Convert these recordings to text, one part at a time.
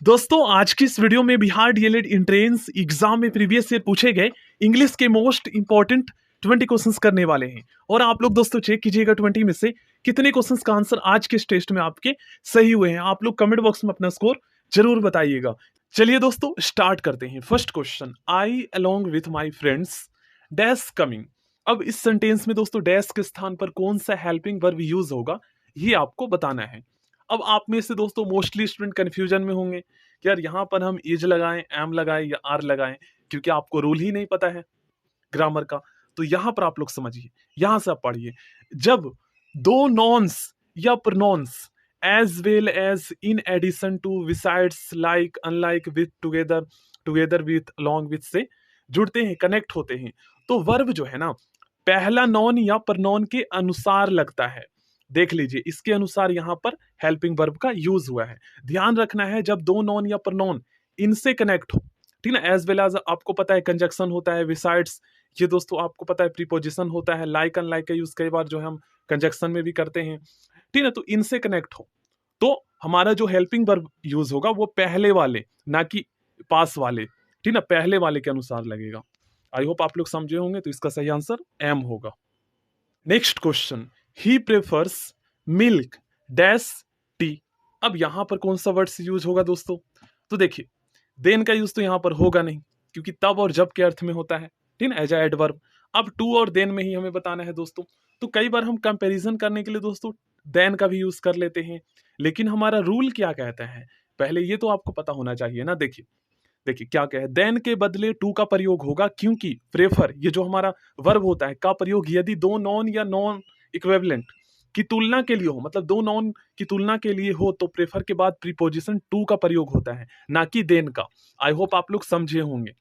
दोस्तों आज की इस वीडियो में बिहार डीएलएड एंट्रेंस एग्जाम में प्रीवियस ईयर पूछे गए इंग्लिश के मोस्ट इंपॉर्टेंट 20 क्वेश्चंस करने वाले हैं। और आप लोग दोस्तों चेक कीजिएगा 20 में से कितने क्वेश्चंस का आंसर आज के इस टेस्ट में आपके सही हुए हैं। आप लोग कमेंट बॉक्स में अपना स्कोर जरूर बताइएगा। चलिए दोस्तों स्टार्ट करते हैं। First question, I along with my friends dash coming. अब इस सेंटेंस में दोस्तों डैश के स्थान पर कौन सा हेल्पिंग वर्ब यूज होगा ये आपको बताना है। अब आप में से दोस्तों मोस्टली स्टूडेंट कंफ्यूजन में होंगे कि यार यहाँ पर हम इज लगाएं, एम लगाएं या आर लगाएं, क्योंकि आपको रूल ही नहीं पता है ग्रामर का। तो यहाँ पर आप लोग समझिए, यहाँ से आप पढ़िए। जब दो nouns or pronouns as well as in addition to besides like unlike with together together with along with से जुड़ते हैं, कनेक्ट होते हैं, तो वर्ब जो है ना पहला नॉन या प्रोनाउन के अनुसार लगता है। देख लीजिए इसके अनुसार यहाँ पर हेल्पिंग वर्ब का यूज हुआ है। ध्यान रखना है जब दो नॉन या प्रोनाउन इनसे कनेक्ट हो, ठीक ना। एज वेल एज आपको पता है कंजक्शन होता है, बिसाइड्स ये दोस्तों आपको पता है प्रीपोजिशन होता है, लाइक अनलाइक का यूज कई बार जो है हम कंजक्शन में भी करते हैं, ठीक है। तो इनसे कनेक्ट हो तो हमारा जो हेल्पिंग वर्ब यूज होगा वो पहले वाले ना कि पास वाले, ठीक ना, पहले वाले के अनुसार लगेगा। आई होप आप लोग समझे होंगे। तो इसका सही आंसर एम होगा। नेक्स्ट क्वेश्चन, ही प्रेफर्स मिल्क डैश टी। अब यहां पर कौन सा वर्ड्स यूज होगा दोस्तों? तो देखिए देन का यूज तो यहां पर होगा नहीं, क्योंकि तब और जब के अर्थ में होता है, ठीक है, एज अ एडवर्ब। अब टू और देन में ही हमें बताना है दोस्तों। तो कई बार हम कंपैरिजन करने के लिए दोस्तों देन का भी यूज कर लेते हैं, लेकिन हमारा रूल क्या कहता है पहले ये तो आपको पता होना चाहिए ना। देखिए देखिए क्या कहे, देन के बदले टू का प्रयोग होगा, क्योंकि प्रेफर ये जो हमारा वर्ब होता है का प्रयोग यदि दो नॉन या नॉन इक्विवेलेंट की तुलना के लिए हो, मतलब दो नॉन की तुलना के लिए हो, तो प्रेफर के बाद प्रीपोजिशन टू का प्रयोग होता है, ना कि देन का। आई होप आप लोग समझे होंगे,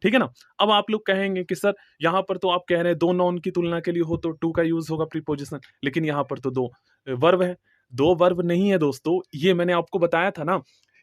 ठीक है ना। अब आप लोग कहेंगे कि सर यहाँ पर तो आप कह रहे हैं दो नॉन की तुलना के लिए हो तो टू का यूज होगा प्रीपोजिशन, लेकिन यहाँ पर तो दो वर्ब है। दो वर्ब नहीं है दोस्तों, ये मैंने आपको बताया था ना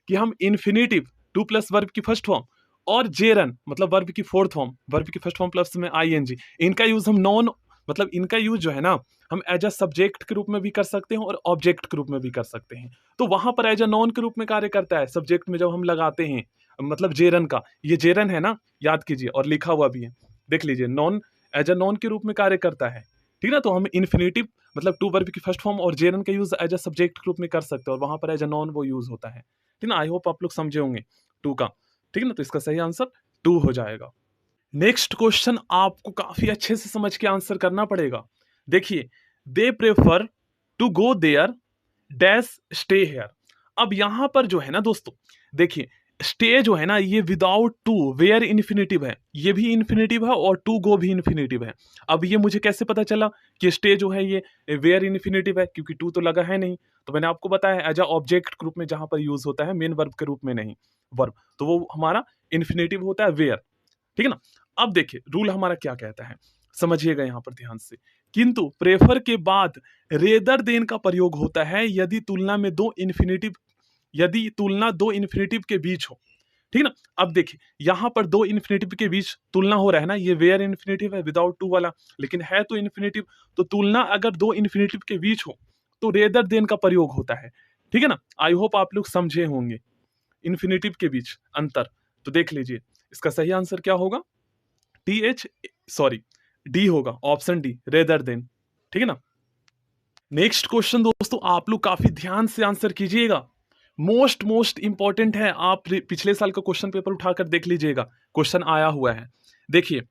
कि हम इन्फिनेटिव टू प्लस वर्ब की फर्स्ट फॉर्म और जेरन मतलब वर्ब की फोर्थ फॉर्म, वर्ब की फर्स्ट फॉर्म प्लस में आईएनजी, इनका यूज हम नॉन मतलब इनका यूज जो है ना हम एज अ सब्जेक्ट के रूप में भी कर सकते हैं और ऑब्जेक्ट के रूप में भी कर सकते हैं। तो वहां पर एज अ नॉन के रूप में कार्य करता है सब्जेक्ट में जब हम लगाते हैं, मतलब जेरन का, ये जेरन है ना, याद कीजिए और लिखा हुआ भी है, देख लीजिए नॉन एज अ नॉन के रूप में कार्य करता है, ठीक ना। तो हम इन्फिनेटिव मतलब टू वर्ब की फर्स्ट फॉर्म और जेरन का यूज एज अ सब्जेक्ट के रूप में कर सकते हैं, और वहां पर एज अ नॉन वो यूज होता है, ठीक ना। आई होप आप लोग समझे होंगे टू का, ठीक है ना। तो इसका सही आंसर टू हो जाएगा। नेक्स्ट क्वेश्चन आपको काफी अच्छे से समझ के आंसर करना पड़ेगा। देखिए, they prefer to go there dash stay here. अब यहां पर जो है ना दोस्तों, देखिए स्टे जो है ना ये विदाउट टू वेयर इन्फिनेटिव है, ये भी इन्फिनेटिव है और टू गो भी इन्फिनेटिव है। अब ये मुझे कैसे पता चला कि स्टे जो है ये वेयर इन्फिनेटिव है? क्योंकि टू तो लगा है नहीं। तो मैंने आपको बताया एज अ ऑब्जेक्ट के रूप में जहां पर यूज होता है, मेन वर्ब के रूप में नहीं, वर्ब तो वो हमारा इन्फिनेटिव होता है वेयर, ठीक है ना। अब देखिए रूल हमारा क्या कहता है, समझिएगा यहां पर ध्यान से। किंतु प्रेफर के बाद रेदर देन का प्रयोग होता है यदि तुलना में दो इन्फिनेटिव, यदि तुलना दो इन्फिनेटिव के बीच हो, ठीक ना। अब देखिए यहां पर दो इन्फिनेटिव के बीच तुलना हो रहा है ना, ये वेयर इन्फिनेटिव है विदाउट टू वाला, लेकिन है तो इन्फिनेटिव। तो तुलना अगर दो इन्फिनेटिव के बीच हो तो रेदर देन का प्रयोग होता है, ठीक है ना। आई होप आप लोग समझे होंगे इन्फिनेटिव के बीच अंतर। तो देख लीजिए इसका सही आंसर क्या होगा, टी एच सॉरी डी होगा, ऑप्शन डी रेदर देन, ठीक है ना। नेक्स्ट क्वेश्चन दोस्तों आप लोग काफी ध्यान से आंसर कीजिएगा, मोस्ट मोस्ट इंपॉर्टेंट है। आप पिछले साल का क्वेश्चन पेपर उठाकर देख लीजिएगा, क्वेश्चन आया हुआ है। देखिए,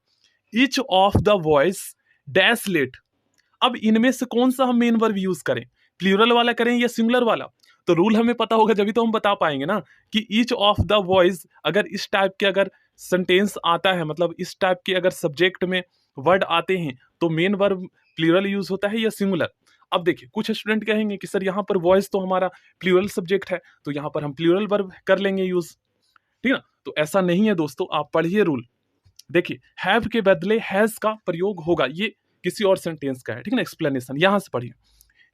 each of the voice dash late. अब इनमें से कौन सा हम मेन वर्ब यूज करें, प्लूरल वाला करें या सिंगुलर वाला? तो रूल हमें पता होगा जब तो हम बता पाएंगे ना कि ईच ऑफ द वॉइस अगर इस टाइप के अगर सेंटेंस आता है, मतलब इस टाइप के अगर सब्जेक्ट में वर्ड आते हैं, तो मेन वर्ब प्लूरल यूज होता है या सिंगुलर? अब देखिए कुछ स्टूडेंट कहेंगे कि सर यहाँ पर वॉइस तो हमारा प्लूरल सब्जेक्ट है, तो यहाँ पर हम प्लूरल वर्ब कर लेंगे यूज, ठीक है ना। तो ऐसा नहीं है दोस्तों, आप पढ़िए रूल। देखिए हैव के बदले हैज का प्रयोग होगा, ये किसी और सेंटेंस का है, ठीक है ना। एक्सप्लेनेशन यहां से पढ़िए,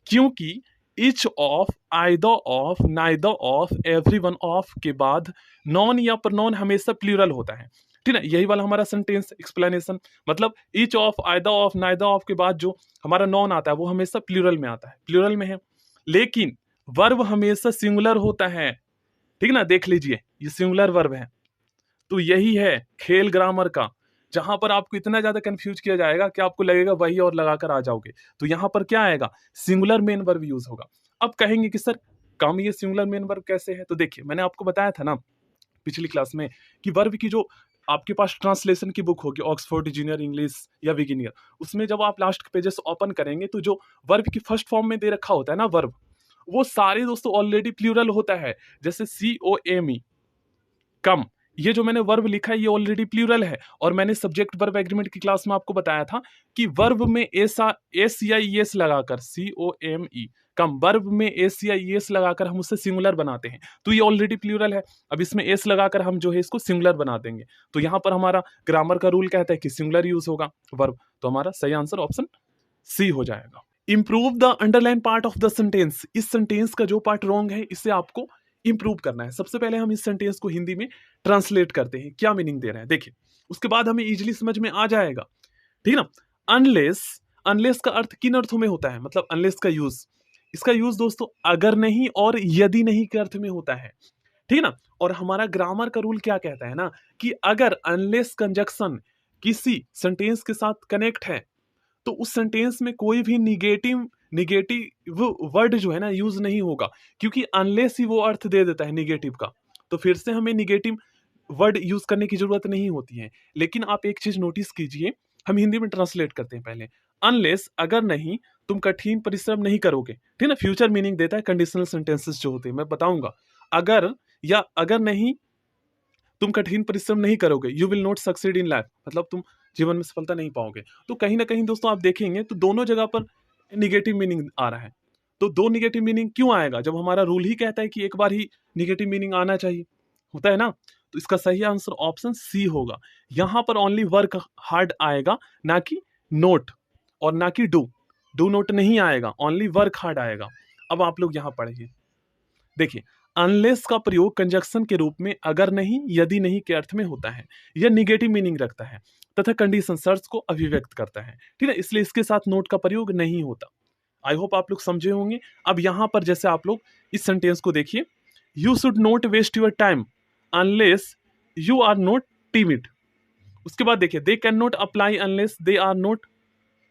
क्योंकि each of, either of, neither of, every one of के बाद नॉन या प्रोनाउन हमेशा प्लूरल होता है, ठीक है। यही वाला हमारा सेंटेंस एक्सप्लेनेशन, मतलब each of, either of, neither of के बाद जो हमारा नॉन आता है वो हमेशा प्लूरल में आता है, प्लूरल में है। लेकिन वर्ब हमेशा सिंगुलर होता है, ठीक ना, देख लीजिए ये सिंगुलर वर्ब है। तो यही है खेल ग्रामर का, जहां पर आपको इतना ज्यादा कंफ्यूज किया जाएगा कि आपको लगेगा वही और लगाकर आ जाओगे। तो यहां पर क्या आएगा, सिंगुलर मेन वर्ब यूज होगा। अब कहेंगे कि सर कम ये सिंगुलर मेन वर्ब कैसे है, तो देखिए मैंने आपको बताया था ना पिछली क्लास में कि वर्ब की जो आपके पास ट्रांसलेशन की बुक होगी ऑक्सफोर्ड जूनियर इंग्लिश या बिगिनियर, उसमें जब आप लास्ट के पेजेस ओपन करेंगे तो जो वर्ब की फर्स्ट फॉर्म में दे रखा होता है ना वर्ब, वो सारे दोस्तों ऑलरेडी प्लूरल होता है। जैसे COME कम, ये जो मैंने वर्ब लिखा है ये ऑलरेडी प्लूरल है। और मैंने सब्जेक्ट वर्ब एग्रीमेंट की क्लास में आपको बताया था कि वर्ब में एस या ईएस लगाकर COME कम, वर्ब में एस या ईएस लगाकर हम उससे सिंगुलर बनाते हैं। तो ये ऑलरेडी प्लूरल है, अब इसमें एस लगाकर हम जो है इसको सिंगुलर बना देंगे। तो यहां पर हमारा ग्रामर का रूल कहता है कि सिंगुलर यूज होगा वर्ब। तो हमारा सही आंसर ऑप्शन सी हो जाएगा। Improve the underline part of the sentence, इस सेंटेंस का जो पार्ट रॉन्ग है इसे आपको इंप्रूव करना है। सबसे पहले हम इस सेंटेंस को हिंदी में ट्रांसलेट करते हैं, क्या मीनिंग दे रहे हैं देखिए, उसके बाद हमें इजीली समझ में आ जाएगा। ठीक है ना। अनलेस, अनलेस का अर्थ किन अर्थों में होता है, मतलब अनलेस का यूज, इसका यूज दोस्तों अगर नहीं और यदि नहीं के अर्थ में होता है। ठीक है ना। और हमारा ग्रामर का रूल क्या कहता है ना कि अगर अनलेस कंजक्शन किसी सेंटेंस के साथ कनेक्ट है तो उस सेंटेंस में कोई भी निगेटिव निगेटिव वर्ड जो है ना यूज नहीं होगा, क्योंकि अनलेस ही वो अर्थ दे देता है निगेटिव का। तो फिर से हमें निगेटिव वर्ड यूज करने की जरूरत नहीं होती है। लेकिन आप एक चीज नोटिस कीजिए, हम हिंदी में ट्रांसलेट करते हैं पहले, अनलेस अगर नहीं तुम कठिन परिश्रम नहीं करोगे, ठीक है ना। फ्यूचर मीनिंग देता है कंडीशनल सेंटेंसेस जो होते हैं, मैं बताऊंगा। अगर या अगर नहीं तुम कठिन परिश्रम नहीं करोगे, you will not succeed in life, मतलब तुम जीवन में सफलता नहीं पाओगे। तो कहीं ना कहीं दोस्तों आप देखेंगे तो दोनों जगह पर निगेटिव मीनिंग आ रहा है। तो दो निगेटिव मीनिंग क्यों आएगा जब हमारा रूल ही कहता है कि एक बार ही निगेटिव मीनिंग आना चाहिए, होता है ना। तो इसका सही आंसर ऑप्शन सी होगा। यहां पर ओनली वर्क हार्ड आएगा, ना कि नोट और ना कि डू, डू नोट नहीं आएगा, ओनली वर्क हार्ड आएगा। अब आप लोग यहां पढ़िए, देखिए अनलेस का प्रयोग कंजक्शन के रूप में अगर नहीं यदि नहीं के अर्थ में होता है। यह निगेटिव मीनिंग रखता है तथा कंडीशन शर्त को अभिव्यक्त करता है, ठीक है, इसलिए इसके साथ नोट का प्रयोग नहीं होता। आई होप आप लोग समझे होंगे। अब यहां पर जैसे आप लोग इस सेंटेंस को देखिए, you should not waste your time unless you are not timid. उसके बाद देखिए, they can not apply unless they are not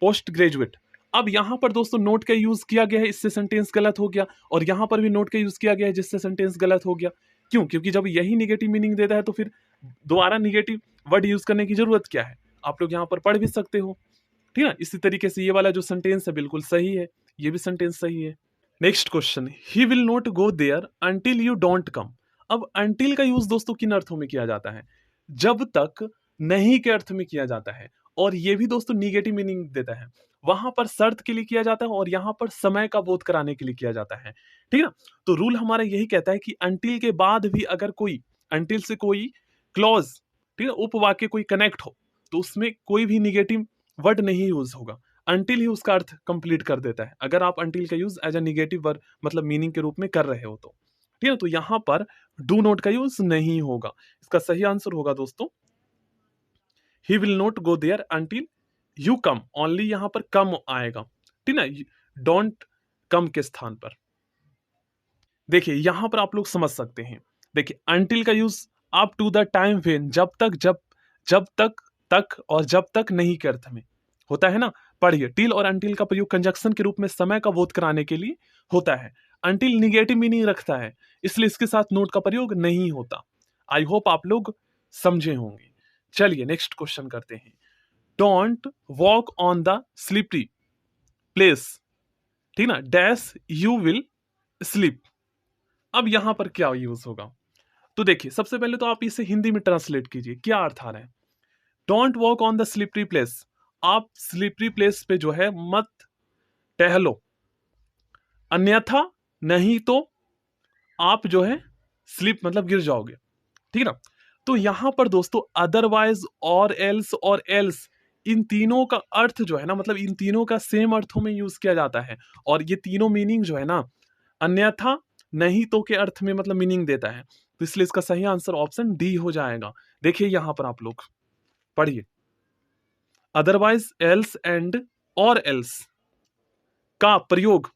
post graduate. अब यहां पर दोस्तों नोट का यूज किया गया है, इससे सेंटेंस गलत हो गया, और यहां पर भी नोट का यूज किया गया है जिससे सेंटेंस गलत हो गया। क्यों? क्योंकि जब यही निगेटिव मीनिंग देता है तो फिर दोबारा निगेटिव वर्ड यूज करने की जरूरत क्या है। आप लोग यहां पर पढ़ भी सकते हो, ठीक है। इसी तरीके से ये वाला जो सेंटेंस है बिल्कुल सही है, ये भी सेंटेंस सही है। Next question, he will not go there until you don't come. अब अंटिल का यूज दोस्तों किन अर्थों में किया जाता है, जब तक नहीं के अर्थ में किया जाता है, और ये भी दोस्तों निगेटिव मीनिंग देता है। वहां पर शर्त के लिए किया जाता है और यहां पर समय का बोध कराने के लिए किया जाता है, ठीक है ना। तो रूल हमारा यही कहता है कि अंटिल के बाद भी अगर कोई अंटिल से कोई क्लॉज, ठीक है, उपवाक्य कोई कनेक्ट हो तो उसमें कोई भी निगेटिव वर्ड नहीं यूज होगा, अंटिल ही उसका अर्थ कंप्लीट कर देता है। अगर आप अंटिल का use as a negative word मतलब मीनिंग के रूप में कर रहे हो तो, ठीक है। तो यहां पर डू नॉट का यूज नहीं होगा। इसका सही आंसर होगा दोस्तों, he will not go there until you come, only यहां पर कम आएगा, ठीक ना, डोंट कम के स्थान पर। देखिए यहां पर आप लोग समझ सकते हैं, देखिए अंटिल का use up to the time when, जब तक तक और जब तक नहीं के अर्थ में होता है ना। पढ़िए, टिल और अंटिल का प्रयोग कंजक्शन के रूप में समय का बोध कराने के लिए होता है। अंटिल निगेटिव मीनिंग रखता है, इसलिए इसके साथ नोट का प्रयोग नहीं होता। आई होप आप लोग समझे होंगे। चलिए नेक्स्ट क्वेश्चन करते हैं। Don't walk on the slippery place, ठीक ना, डैश यू विल स्लीप। अब यहां पर क्या यूज होगा, तो देखिए सबसे पहले तो आप इसे हिंदी में ट्रांसलेट कीजिए, क्या अर्थ आ रहा है। Don't walk on the slippery place, आप स्लिपरी प्लेस पे जो है मत टहलो, अन्यथा नहीं तो आप जो है स्लिप मतलब गिर जाओगे, ठीक है ना। तो यहां पर दोस्तों अदरवाइज और एल्स इन तीनों का अर्थ जो है ना, मतलब इन तीनों का सेम अर्थों में यूज किया जाता है, और ये तीनों मीनिंग जो है ना अन्यथा नहीं तो के अर्थ में मतलब मीनिंग देता है। तो इसलिए इसका सही आंसर ऑप्शन डी हो जाएगा। देखिए यहां पर आप लोग पढ़िए, अदरवाइज एल्स एंड और एल्स का प्रयोग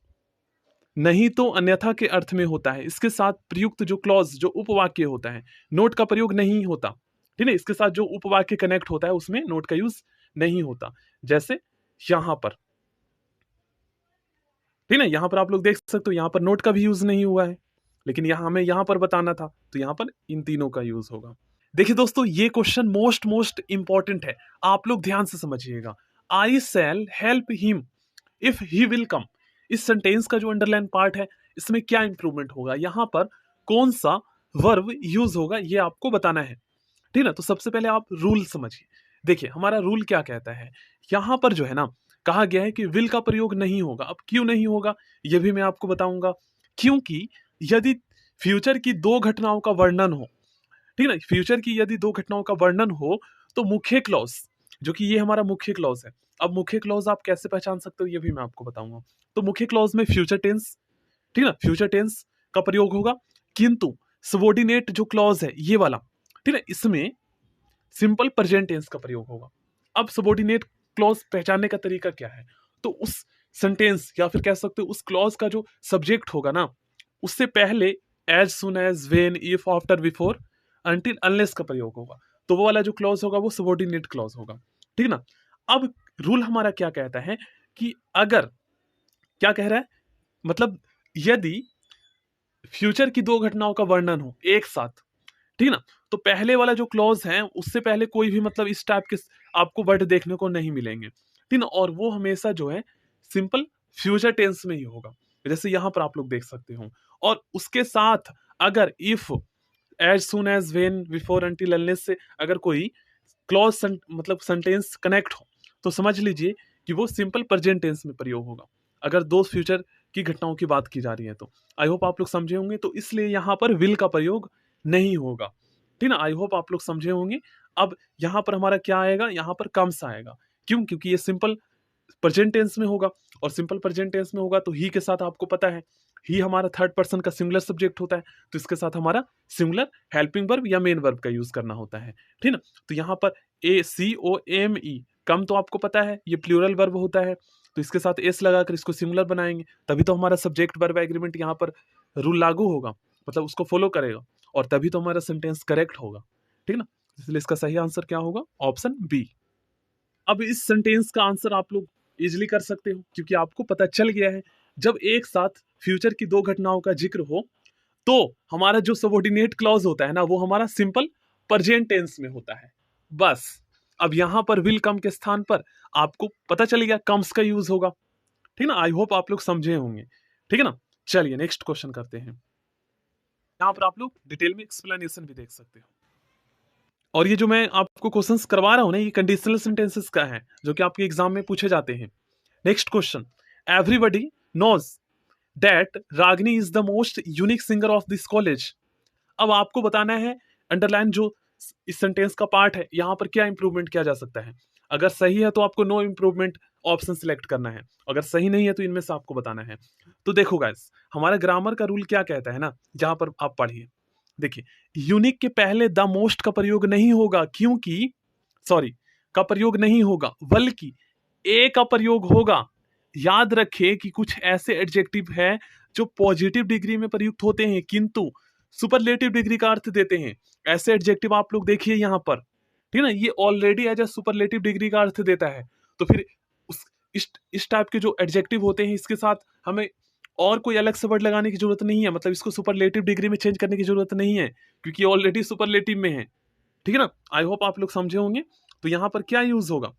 नहीं तो अन्यथा के अर्थ में होता है। इसके साथ प्रयुक्त जो क्लॉज जो उपवाक्य होता है, नोट का प्रयोग नहीं होता। ठीक है, इसके साथ जो उपवाक्य कनेक्ट होता है उसमें नोट का यूज नहीं होता। जैसे यहां पर, ठीक है, यहां पर आप लोग देख सकते हो, यहां पर नोट का भी यूज नहीं हुआ है, लेकिन यहां हमें यहां पर बताना था, तो यहां पर इन तीनों का यूज होगा। देखिए दोस्तों, ये क्वेश्चन मोस्ट मोस्ट इंपॉर्टेंट है, आप लोग ध्यान से समझिएगा। I shall help him if he will come, इस सेंटेंस का जो अंडरलाइन पार्ट है, इसमें क्या इंप्रूवमेंट होगा, यहां पर कौन सा वर्ब यूज होगा, ये आपको बताना है। ठीक है ना, तो सबसे पहले आप रूल समझिए। देखिए हमारा रूल क्या कहता है, यहां पर जो है ना कहा गया है कि विल का प्रयोग नहीं होगा। अब क्यों नहीं होगा ये भी मैं आपको बताऊंगा। क्योंकि यदि फ्यूचर की दो घटनाओं का वर्णन हो, ठीक है ना, फ्यूचर की यदि दो घटनाओं का वर्णन हो, तो मुख्य क्लॉज, जो कि ये हमारा मुख्य क्लॉज है। अब मुख्य क्लॉज आप कैसे पहचान सकते हो ये भी मैं आपको बताऊंगा। तो मुख्य क्लॉज में फ्यूचर टेंस, ठीक है ना, फ्यूचर टेंस का प्रयोग होगा, किंतु सबॉर्डिनेट जो क्लॉज है ये वाला, ठीक है, इसमें सिंपल प्रेजेंट टेंस का प्रयोग होगा। अब सबॉर्डिनेट क्लॉज पहचानने का तरीका क्या है, तो उस सेंटेंस या फिर कह सकते हो उस क्लॉज का जो सब्जेक्ट होगा ना, उससे पहले as soon as, when, if, after, before, until, unless का प्रयोग होगा। तो वो वाला जो क्लॉज होगा वो सबॉर्डिनेट क्लॉज होगा। ठीक है ना। अब रूल हमारा क्या कहता है कि अगर, क्या कह रहा है, मतलब यदि फ्यूचर की दो घटनाओं का वर्णन हो एक साथ, ठीक है ना, तो पहले वाला जो क्लॉज है उससे पहले कोई भी मतलब इस टाइप के आपको वर्ड देखने को नहीं मिलेंगे। ठीक है ना, और वो हमेशा जो है सिंपल फ्यूचर टेंस में ही होगा, जैसे यहां पर आप लोग देख सकते हो। और उसके साथ अगर if, as soon as, when, before, until, unless से अगर कोई क्लॉज मतलब सेंटेंस कनेक्ट हो, तो समझ लीजिए कि वो सिंपल प्रेजेंट टेंस में प्रयोग होगा, अगर दो फ्यूचर की घटनाओं की बात की जा रही है तो। आई होप आप लोग समझे होंगे, तो इसलिए यहां पर विल का प्रयोग नहीं होगा। ठीक ना, आई होप आप लोग समझे होंगे। अब यहां पर हमारा क्या आएगा, यहां पर कम्स आएगा। क्यों? क्योंकि ये सिंपल प्रेजेंट टेंस में होगा, और सिंपल प्रेजेंट टेंस में होगा तो ही के साथ आपको पता है ही हमारा थर्ड पर्सन का सिंगुलर सब्जेक्ट होता है, तो इसके साथ हमारा सिंगुलर हेल्पिंग वर्ब या मेन वर्ब का यूज करना होता है। ठीक ना, तो यहाँ पर ACOME, कम तो आपको पता है ये प्लूरल वर्ब होता है, तो इसके साथ एस लगाकर इसको सिंगुलर बनाएंगे, तभी तो हमारा सब्जेक्ट वर्ब एग्रीमेंट यहाँ पर रूल लागू होगा, मतलब उसको फॉलो करेगा, और तभी तो हमारा सेंटेंस करेक्ट होगा। ठीक ना, इसलिए इसका सही आंसर क्या होगा, ऑप्शन बी। अब इस सेंटेंस का आंसर आप लोग इजिली कर सकते हो, क्योंकि आपको पता चल गया है जब एक साथ फ्यूचर की दो घटनाओं का जिक्र हो, तो हमारा जो सबऑर्डिनेट क्लॉज होता है ना, वो हमारा सिंपल प्रेजेंट टेंस में होता है। बस अब यहां पर विल कम के स्थान पर आपको पता चल गया कम्स का यूज होगा। ठीक ना, आई होप आप लोग समझे होंगे। ठीक है ना, चलिए नेक्स्ट क्वेश्चन करते हैं। यहां पर आप लोग डिटेल में एक्सप्लेनेशन भी देख सकते हो। और ये जो मैं आपको क्वेश्चंस करवा रहा हूं ना, ये कंडीशनल सेंटेंसेस का है, जो कि आपके एग्जाम में पूछे जाते हैं। Next question, everybody knows that Ragini is the most unique singer of this college. अब आपको बताना है अंडरलाइन जो इस सेंटेंस का पार्ट है, यहां पर क्या इंप्रूवमेंट किया जा सकता है। अगर सही है तो आपको नो इंप्रूवमेंट ऑप्शन सिलेक्ट करना है, अगर सही नहीं है तो इनमें से आपको बताना है। तो देखो गाइस, हमारा ग्रामर का रूल क्या कहता है ना, जहां पर आप पढ़िए, देखिए, यूनिक के पहले द मोस्ट का प्रयोग नहीं होगा, क्योंकि सॉरी का प्रयोग नहीं होगा, बल्कि ए का प्रयोग होगा। याद रखें कि कुछ ऐसे एडजेक्टिव हैं जो पॉजिटिव डिग्री में प्रयुक्त होते हैं किंतु सुपरलेटिव डिग्री का अर्थ देते हैं। ऐसे एडजेक्टिव आप लोग देखिए यहाँ पर, ठीक है ना, ये already as a superlative degree का अर्थ देता है। तो फिर उस इस टाइप के जो एडजेक्टिव होते हैं, इसके साथ हमें और कोई अलग से वर्ड लगाने की जरूरत नहीं है, मतलब इसको सुपरलेटिव डिग्री में चेंज करने की जरूरत नहीं है, क्योंकि ऑलरेडी सुपरलेटिव में है। ठीक है ना, आई होप आप लोग समझे होंगे। तो यहाँ पर क्या यूज होगा,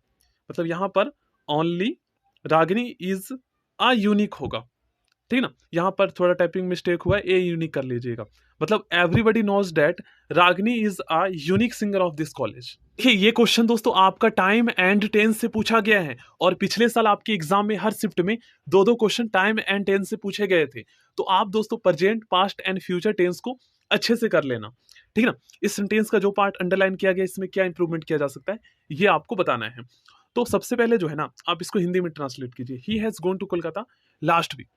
मतलब यहाँ पर only Ragini is a unique होगा। ठीक है ना, यहाँ पर थोड़ा टाइपिंग मिस्टेक हुआ है, ए यूनिक कर लीजिएगा। मतलब everybody knows that Ragini is a unique singer of this college. देखिए ये क्वेश्चन दोस्तों आपका टाइम एंड टेंस से पूछा गया है, और पिछले साल आपके एग्जाम में हर शिफ्ट में दो दो क्वेश्चन टाइम एंड टेंस से पूछे गए थे। तो आप दोस्तों present, past and future tense को अच्छे से कर लेना। ठीक है ना, इस सेंटेंस का जो पार्ट अंडरलाइन किया गया, इसमें क्या इंप्रूवमेंट किया जा सकता है, ये आपको बताना है। तो सबसे पहले जो है ना, आप इसको हिंदी में ट्रांसलेट कीजिए। He has gone to Kolkata last week,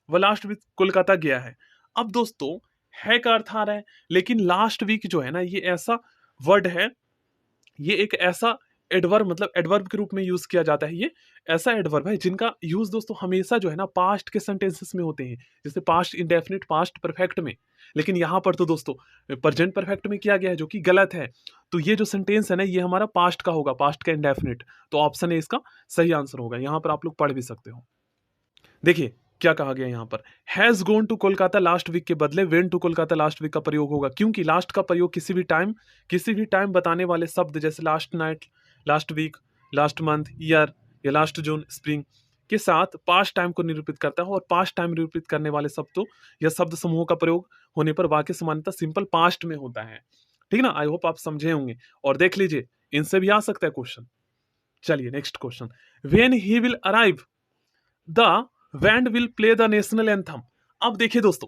वह लास्ट वीक कोलकाता गया है। अब दोस्तों है का अर्थ आ रहा है, लेकिन लास्ट वीक जो है ना, ये ऐसा वर्ड है, ये एक ऐसा एडवर्ब मतलब एडवर्ब के रूप में यूज किया जाता है। ये ऐसा एडवर्ब है जिनका यूज दोस्तों हमेशा जो है ना पास्ट के सेंटेंसेस में होते हैं, जैसे पास्ट इंडेफिनिट, पास्ट परफेक्ट में। लेकिन यहाँ पर तो दोस्तों प्रेजेंट परफेक्ट में किया गया है, जो कि गलत है। तो ये जो सेंटेंस है ना, ये हमारा पास्ट का होगा, पास्ट का इंडेफिनिट। तो ऑप्शन ए इसका सही आंसर होगा। यहाँ पर आप लोग पढ़ भी सकते हो। देखिए क्या कहा गया यहाँ पर, has gone to Kolkata last week के बदले went to Kolkata last week का प्रयोग होगा, क्योंकि लास्ट का प्रयोग किसी भी टाइम बताने वाले शब्द जैसे last night, last week, last month, year या लास्ट जून, स्प्रिंग के साथ पास्ट टाइम को निरूपित करता है। और पास्ट टाइम निरूपित करने वाले शब्दों या शब्द समूहों का प्रयोग होने पर वाक्य समानता सिंपल पास्ट में होता है। ठीक ना, आई होप आप समझे होंगे। और देख लीजिए इनसे भी आ सकता है क्वेश्चन। चलिए next question, when he will arrive the band will play the national anthem. अब देखिए दोस्तों,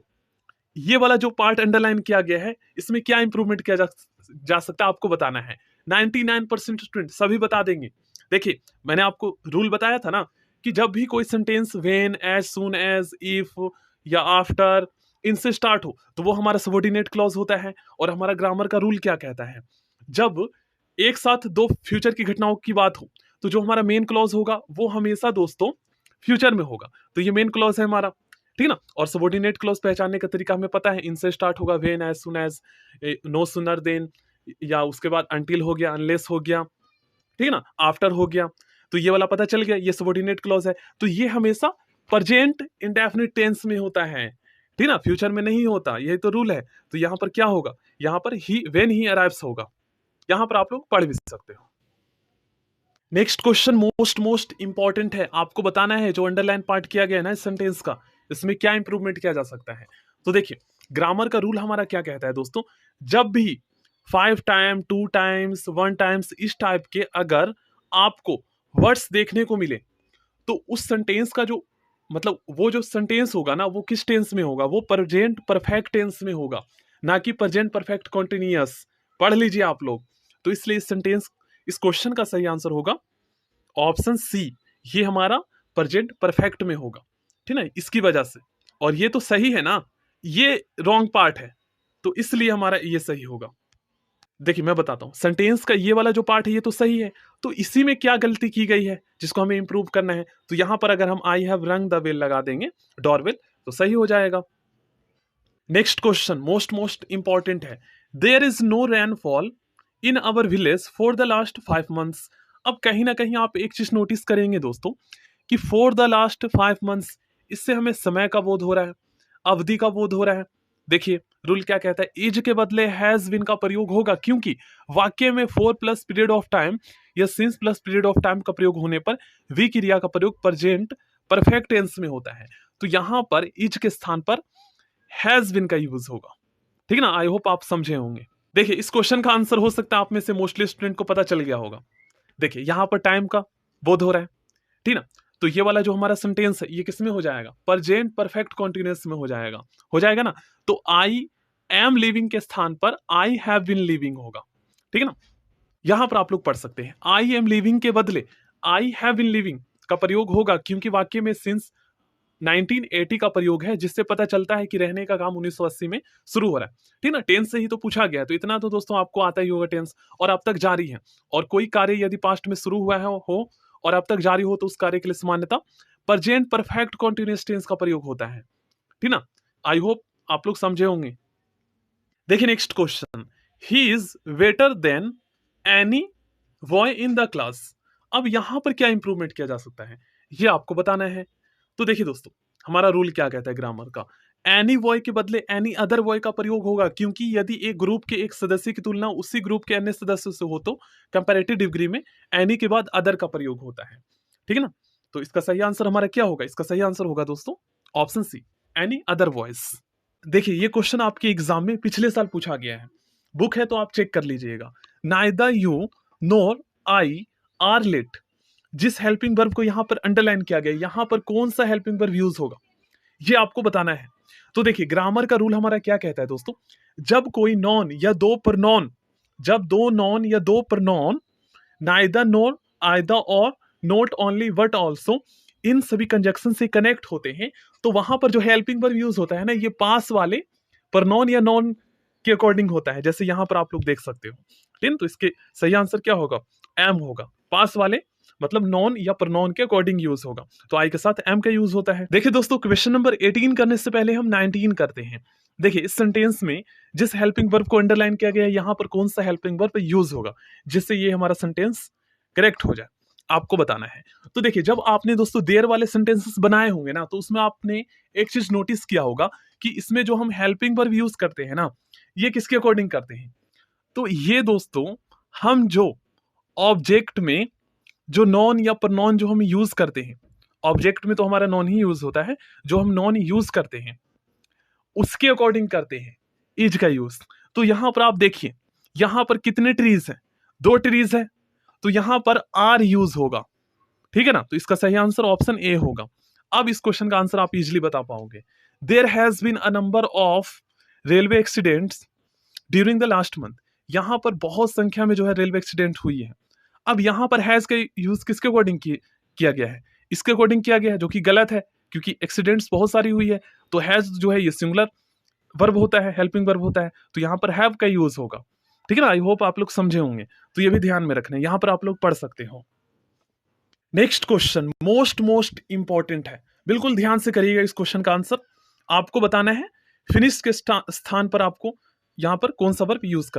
ये वाला जो पार्ट अंडरलाइन किया गया है, इसमें क्या इंप्रूवमेंट किया जा सकता है आपको बताना है। 99% स्टूडेंट सभी बता देंगे। देखिए मैंने आपको रूल बताया था ना कि जब भी कोई sentence when, as soon as, if या आफ्टर इनसे स्टार्ट हो तो वो हमारा सबऑर्डिनेट क्लॉज होता है। और हमारा ग्रामर का रूल क्या कहता है, जब एक साथ दो फ्यूचर की घटनाओं की बात हो तो जो हमारा मेन क्लॉज होगा वो हमेशा दोस्तों फ्यूचर में होगा। तो ये मेन क्लॉज है हमारा, ठीक ना। और सबऑर्डिनेट क्लॉज पहचानने का तरीका हमें पता है, इनसे स्टार्ट होगा, when, as soon as, no sooner than, या उसके बाद अनटिल हो गया, अनलेस हो गया, ठीक है ना, आफ्टर हो गया। तो ये वाला पता चल गया, ये सबऑर्डिनेट क्लॉज है। तो ये हमेशा प्रेजेंट इंडेफिनिट टेंस में होता है, ठीक ना, फ्यूचर में नहीं होता, यही तो रूल है। तो यहाँ पर क्या होगा, यहाँ पर ही वेन ही अराइव्स होगा। यहाँ पर आप लोग पढ़ भी सकते हो। नेक्स्ट क्वेश्चन मोस्ट इंपॉर्टेंट है, आपको बताना है जो अंडरलाइन पार्ट किया गया है ना इस सेंटेंस का, इसमें क्या इंप्रूवमेंट किया जा सकता है। तो देखिए ग्रामर का रूल हमारा क्या कहता है दोस्तों, जब भी 5 टाइम, 2 टाइम्स, 1 टाइम्स इस टाइप के अगर आपको वर्ड्स देखने को मिले तो उस सेंटेंस का जो मतलब वो जो सेंटेंस होगा ना वो किस टेंस में होगा, वो प्रेजेंट परफेक्ट टेंस में होगा, ना कि प्रेजेंट परफेक्ट कॉन्टिन्यूअस। पढ़ लीजिए आप लोग। तो इसलिए इस क्वेश्चन का सही आंसर होगा ऑप्शन सी, ये हमारा प्रेजेंट परफेक्ट में होगा, ठीक है, इसकी वजह से। और ये तो सही है ना, ये रॉन्ग पार्ट है, तो इसलिए हमारा ये सही होगा। देखिए मैं बताता हूं, सेंटेंस का ये वाला जो पार्ट है ये तो सही है, तो इसी में क्या गलती की गई है जिसको हमें इंप्रूव करना है। तो यहां पर अगर हम I have rung the bell लगा देंगे, डोरबेल, तो सही हो जाएगा। नेक्स्ट क्वेश्चन मोस्ट इंपॉर्टेंट है, there is no rainfall in our village for the last 5 months. अब कहीं ना कहीं आप एक चीज नोटिस करेंगे दोस्तों कि फॉर द लास्ट 5 मंथ्स, इससे हमें समय का बोध हो रहा है, अवधि का बोध हो रहा है। देखिए रूल क्या कहता है, इज के बदले हैज बीन का प्रयोग होगा, क्योंकि वाक्य में 4 प्लस पीरियड ऑफ टाइम या since plus period of time का प्रयोग होने पर वी क्रिया का प्रयोग प्रेजेंट परफेक्ट टेंस में होता है। तो यहां पर इज के स्थान पर हैज बीन का यूज होगा, ठीक है ना। आई होप आप समझे होंगे। देखिए इस क्वेश्चन का आंसर हो सकता है आप में से मोस्टली स्टूडेंट को पता चल गया होगा। देखिए यहां पर टाइम का बोध हो रहा है, ठीक ना। तो ये वाला जो हमारा सेंटेंस है ये किसमें हो जाएगा, प्रेजेंट परफेक्ट कॉन्टिन्यूअस में हो जाएगा ना। तो आई एम लिविंग के स्थान पर आई हैव बीन लिविंग होगा, ठीक है ना। यहां पर आप लोग पढ़ सकते हैं, आई एम लिविंग के बदले आई हैव बीन लिविंग का प्रयोग होगा, क्योंकि वाक्य में सिंस 1980 का प्रयोग है, जिससे पता चलता है कि रहने का काम 1980 में शुरू हो रहा है, ठीक ना। टेंस से ही तो पूछा गया है, तो इतना तो दोस्तों आपको आता ही होगा टेंस, और अब तक जारी है। और कोई कार्य यदि पास्ट में शुरू हुआ है हो और अब तक जारी हो तो उस कार्य के लिए सामान्यतः प्रेजेंट परफेक्ट कॉन्टिन्यूअस टेंस का प्रयोग होता है, ठीक ना। आई होप आप लोग समझे होंगे। देखिए next question, he is better than any boy in the class. अब यहां पर क्या इंप्रूवमेंट किया जा सकता है ये आपको बताना है। तो देखिए दोस्तों हमारा रूल क्या कहता है ग्रामर का, एनी बॉय के बदले एनी अदर बॉय का प्रयोग होगा, क्योंकि यदि एक ग्रुप के एक सदस्य की तुलना उसी ग्रुप के अन्य सदस्यों से हो तो कंपैरेटिव डिग्री में एनी के बाद अदर का प्रयोग होता है, ठीक है ना। तो इसका सही आंसर हमारा क्या होगा, इसका सही आंसर होगा दोस्तों option C, any other boys. देखिए ये क्वेश्चन आपके एग्जाम में पिछले साल पूछा गया है, बुक है तो आप चेक कर लीजिएगा। Neither you nor I are late, जिस हेल्पिंग वर्ब को यहां पर अंडरलाइन किया गया, यहां पर कौन सा हेल्पिंग वर्ब यूज होगा ये आपको बताना है। तो देखिए ग्रामर का रूल हमारा क्या कहता है दोस्तों, जब कोई नॉन या दो प्रनॉन, जब दो नॉन या दो प्रनॉन नाइदर नोर आइदर और not only but also in सभी कंजक्शन से कनेक्ट होते हैं, तो वहां पर जो हेल्पिंग वर्ब यूज होता है ना ये पास वाले प्रनॉन या नॉन के अकॉर्डिंग होता है, जैसे यहां पर आप लोग देख सकते हो, ठीक है। तो इसके सही आंसर क्या होगा एम होगा। पास वाले मतलब नॉन या प्रोनाउन के अकॉर्डिंग यूज होगा, तो आई के साथ एम का यूज होता है। देखिए दोस्तों, क्वेश्चन नंबर 18 करने से पहले हम 19 करते हैं। देखिए इस सेंटेंस में जिस हेल्पिंग वर्ब को अंडरलाइन किया गया है, यहां पर कौन सा हेल्पिंग वर्ब यूज होगा जिससे ये हमारा सेंटेंस करेक्ट हो जाए, आपको बताना है। तो देखिए, जब आपने दोस्तों देयर वाले सेंटेंसेस बनाए होंगे ना, तो उसमें आपने एक चीज नोटिस किया होगा कि इसमें जो हम हेल्पिंग वर्ब यूज करते हैं ना, ये किसके अकॉर्डिंग करते हैं। तो ये दोस्तों, हम जो ऑब्जेक्ट में जो नॉन या प्रनॉन जो हम यूज करते हैं, ऑब्जेक्ट में तो हमारा नॉन ही यूज होता है, जो हम नॉन यूज करते हैं उसके अकॉर्डिंग करते हैं इज का यूज। तो यहां पर आप देखिए, यहां पर कितने ट्रीज हैं, 2 ट्रीज है, तो यहां पर आर यूज होगा, ठीक है ना। तो इसका सही आंसर ऑप्शन ए होगा। अब इस क्वेश्चन का आंसर आप इजिली बता पाओगे। There has been a number of railway accidents during the last month. यहां पर बहुत संख्या में जो है रेलवे एक्सीडेंट हुई है। अब यहां पर हैज का यूज किसके अकॉर्डिंग किया गया है, इसके अकॉर्डिंग किया गया है, जो कि गलत है क्योंकि एक्सीडेंट्स बहुत सारी हुई है। तो हैज जो है ये सिंगुलर वर्ब होता है, हेल्पिंग वर्ब होता है, तो यहां पर हैव का यूज होगा, ठीक है ना। आई होप आप लोग समझे होंगे, तो ये भी ध्यान में रखना है, यहां पर आप लोग पढ़ सकते हो। नेक्स्ट क्वेश्चन मोस्ट इंपॉर्टेंट है, बिल्कुल ध्यान से करिएगा। इस क्वेश्चन का आंसर आपको बताना है, फिनिश के स्थान पर आपको यहां पर कौन सा वर्ब यूज करना है।